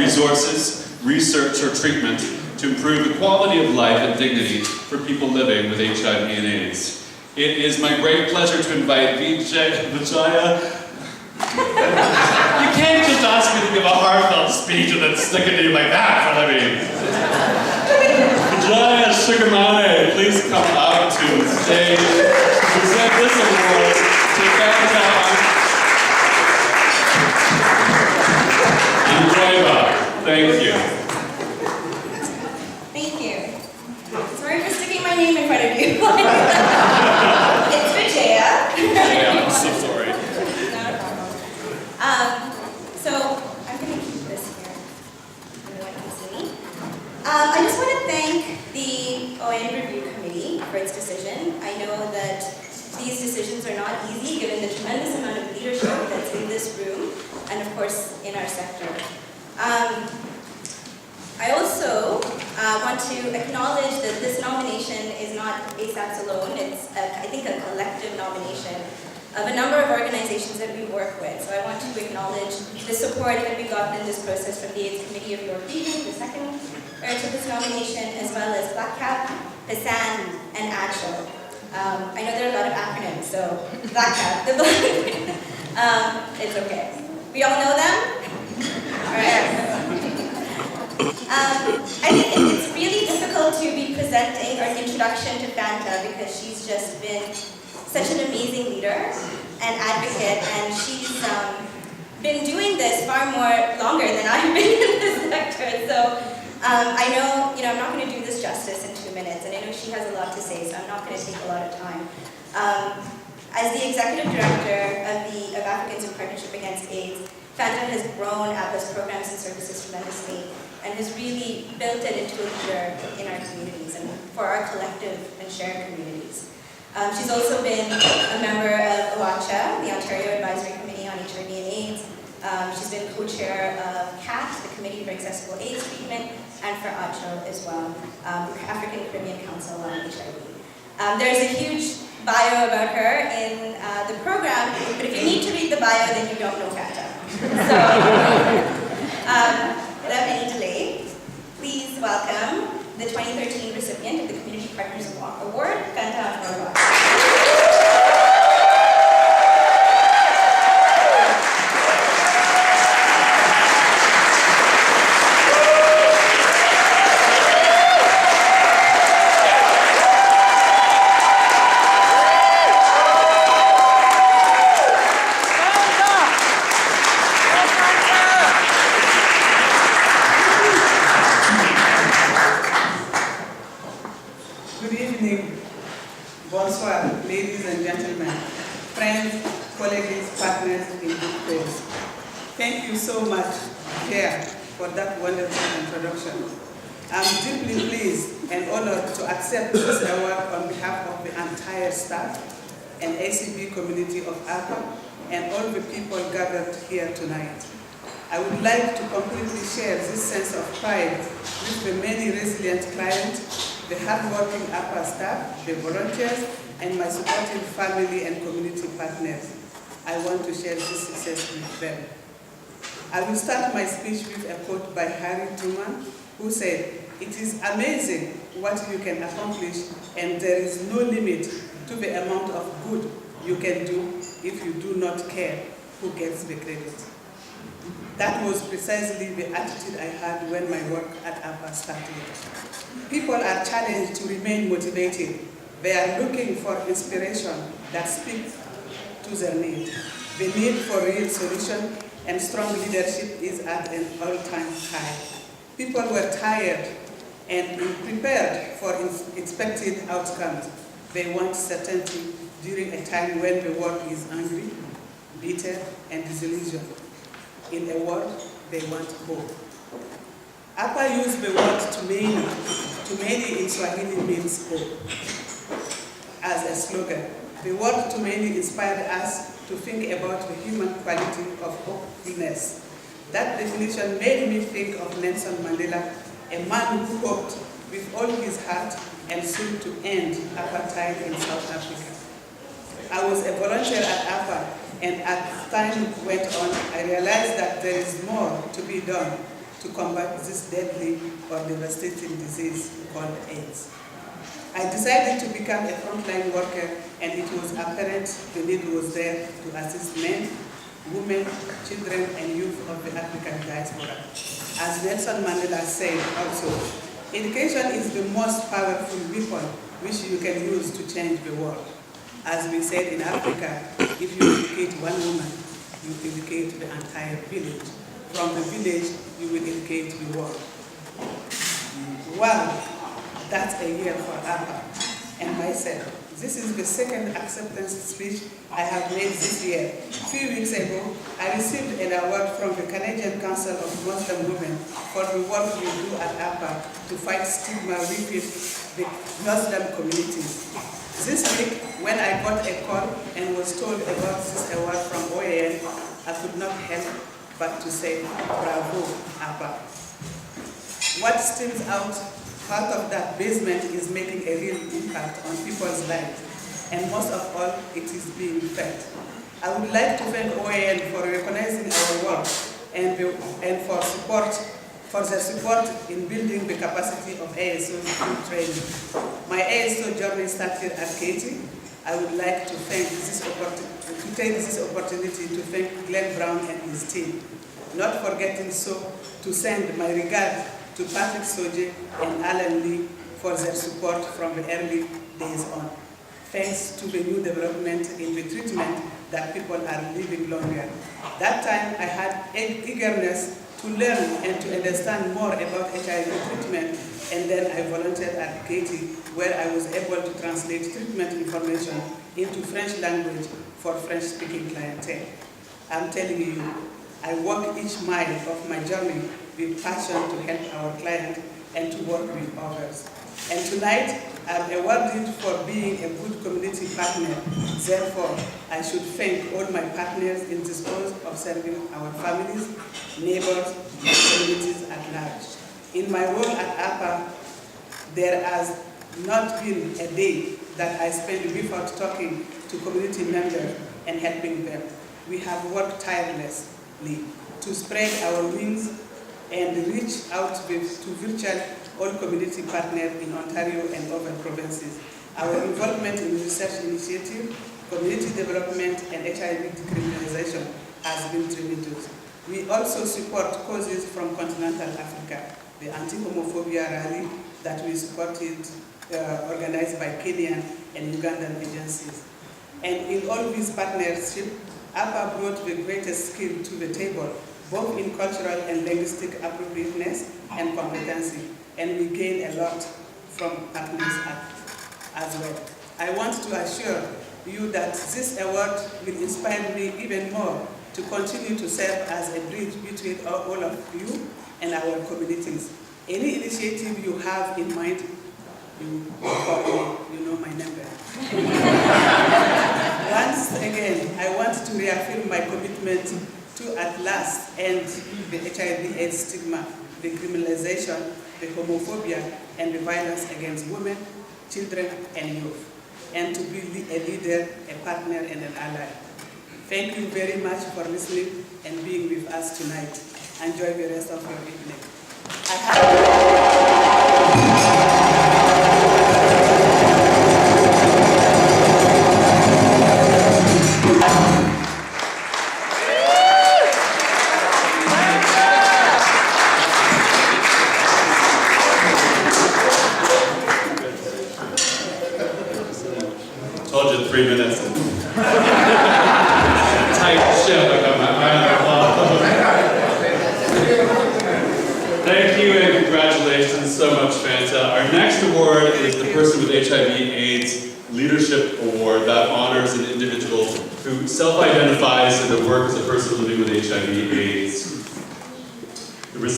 resources, research, or treatment to improve the quality of life and dignity for people living with HIV and AIDS. It is my great pleasure to invite Vijaya. You can't just ask me to give a heartfelt speech and then stick it to you like that for living. Vijaya Sugamane, please come up to the stage to present this award to Fanta Ongoiba. Thank you. Thank you. Sorry for sticking my name in front of you. It's Vijaya. Yeah, I'm so sorry. Not a problem. So I'm going to keep this here. Everyone can see me. I just want to thank the OAN Review Committee for its decision. I know that these decisions are not easy given the tremendous amount of leadership that's in this room and of course in our sector. I also want to acknowledge that this nomination is not ASAP's alone. It's, I think, a collective nomination of a number of organizations that we work with. So I want to acknowledge the support that we got in this process from the AIDS Committee of York Region, the second to this nomination, as well as Black Cap, PASAN, and APAA. I know there are a lot of acronyms, so Black Cap, the it's okay. We all know them? All right. I think it's really difficult to be presenting an introduction to Fanta because she's just been such an amazing leader and advocate, and she's been doing this far more longer than I've been in this sector. So I know, I'm not going to do this justice in 2 minutes, and I know she has a lot to say, so I'm not going to take a lot of time. As the executive director of Africans in Partnership Against AIDS, Fanta has grown APAA's programs and services tremendously and has really built it into a leader in our communities and for our collective and shared communities. She's also been a member of OACHA, the Ontario Advisory Committee on HIV and AIDS. She's been co-chair of CAT, the Committee for Accessible AIDS Treatment, and for ACHO as well, the African Caribbean Council on HIV. There's a huge bio about her in the program, but if you need to read the bio, then you don't know Fanta. So, without any delay, please welcome the 2013 recipient of the Community Partners Award, Fanta Ongoiba. Bonsoir, ladies and gentlemen, friends, colleagues, partners in good faith. Thank you so much, Chair, for that wonderful introduction. I'm deeply pleased and honored to accept this award on behalf of the entire staff and ACP community of APAA and all the people gathered here tonight. I would like to completely share this sense of pride with the many resilient clients, the hardworking APAA staff, the volunteers, and my supportive family and community partners. I want to share this success with them. I will start my speech with a quote by Harry Truman, who said, "It is amazing what you can accomplish, and there is no limit to the amount of good you can do if you do not care who gets the credit." That was precisely the attitude I had when my work at APAA started. People are challenged to remain motivated. They are looking for inspiration that speaks to their need. The need for real solution and strong leadership is at an all-time high. People were tired and prepared for expected outcomes. They want certainty during a time when the world is angry, bitter, and disillusioned. In a word, they want hope. APAA used the word tumaini. Tumaini in Swahili means hope. As a slogan, the word tumaini inspired us to think about the human quality of hopefulness. That definition made me think of Nelson Mandela, a man who hoped with all his heart and soul to end apartheid in South Africa. I was a volunteer at APAA, and as time went on, I realized that there is more to be done to combat this deadly or devastating disease called AIDS. I decided to become a frontline worker, and it was apparent the need was there to assist men, women, children, and youth of the African diaspora. As Nelson Mandela said also, education is the most powerful weapon which you can use to change the world. As we said in Africa, if you educate one woman, you educate the entire village. From the village, you will educate the world. Wow, that's a year for APAA and myself. This is the second acceptance speech I have made this year. A few weeks ago, I received an award from the Canadian Council of Muslim Women for the work we do at APAA to fight stigma within the Muslim communities. This week, when I got a call and was told about this award from OAN, I could not help but to say, bravo, APAA. What stems out of that basement is making a real impact on people's lives, and most of all, it is being felt. I would like to thank OAN for recognizing our work and for their support in building the capacity of ASO through training. My ASO journey started at Katie. I would like to take this opportunity to thank Glenn Brown and his team, not forgetting to send my regards to Patrick Soje and Alan Lee for their support from the early days on. Thanks to the new development in the treatment that people are living longer. That time I had eagerness to learn and to understand more about HIV treatment, and then I volunteered at Katie, where I was able to translate treatment information into French language for French-speaking clientele. I'm telling you, I walk each mile of my journey with passion to help our client and to work with others. And tonight, I'm awarded for being a good community partner. Therefore, I should thank all my partners in this cause of serving our families, neighbors, and communities at large. In my role at APAA, there has not been a day that I spend without talking to community members and helping them. We have worked tirelessly to spread our wings and reach out to virtual all community partners in Ontario and other provinces. Our involvement in research initiative, community development, and HIV decriminalization has been tremendous. We also support causes from continental Africa, the anti-homophobia rally that we supported, organized by Kenyan and Ugandan agencies. And in all these partnerships, APAA brought the greatest skill to the table, both in cultural and linguistic appropriateness and competency, and we gain a lot from partners as well. I want to assure you that this award will inspire me even more to continue to serve as a bridge between all of you and our communities. Any initiative you have in mind, you call me, you know my number. Once again, I want to reaffirm my commitment to at last end the HIV/AIDS stigma, the criminalization, the homophobia, and the violence against women, children, and youth, and to be a leader, a partner, and an ally. Thank you very much for listening and being with us tonight. Enjoy the rest of your evening. Told you 3 minutes. Tight ship. I got my eye on the wall. Thank you and congratulations so much, Fanta. Our next award is the Person with HIV/AIDS Leadership Award that honors an individual who self-identifies in the work as a person living with HIV/AIDS.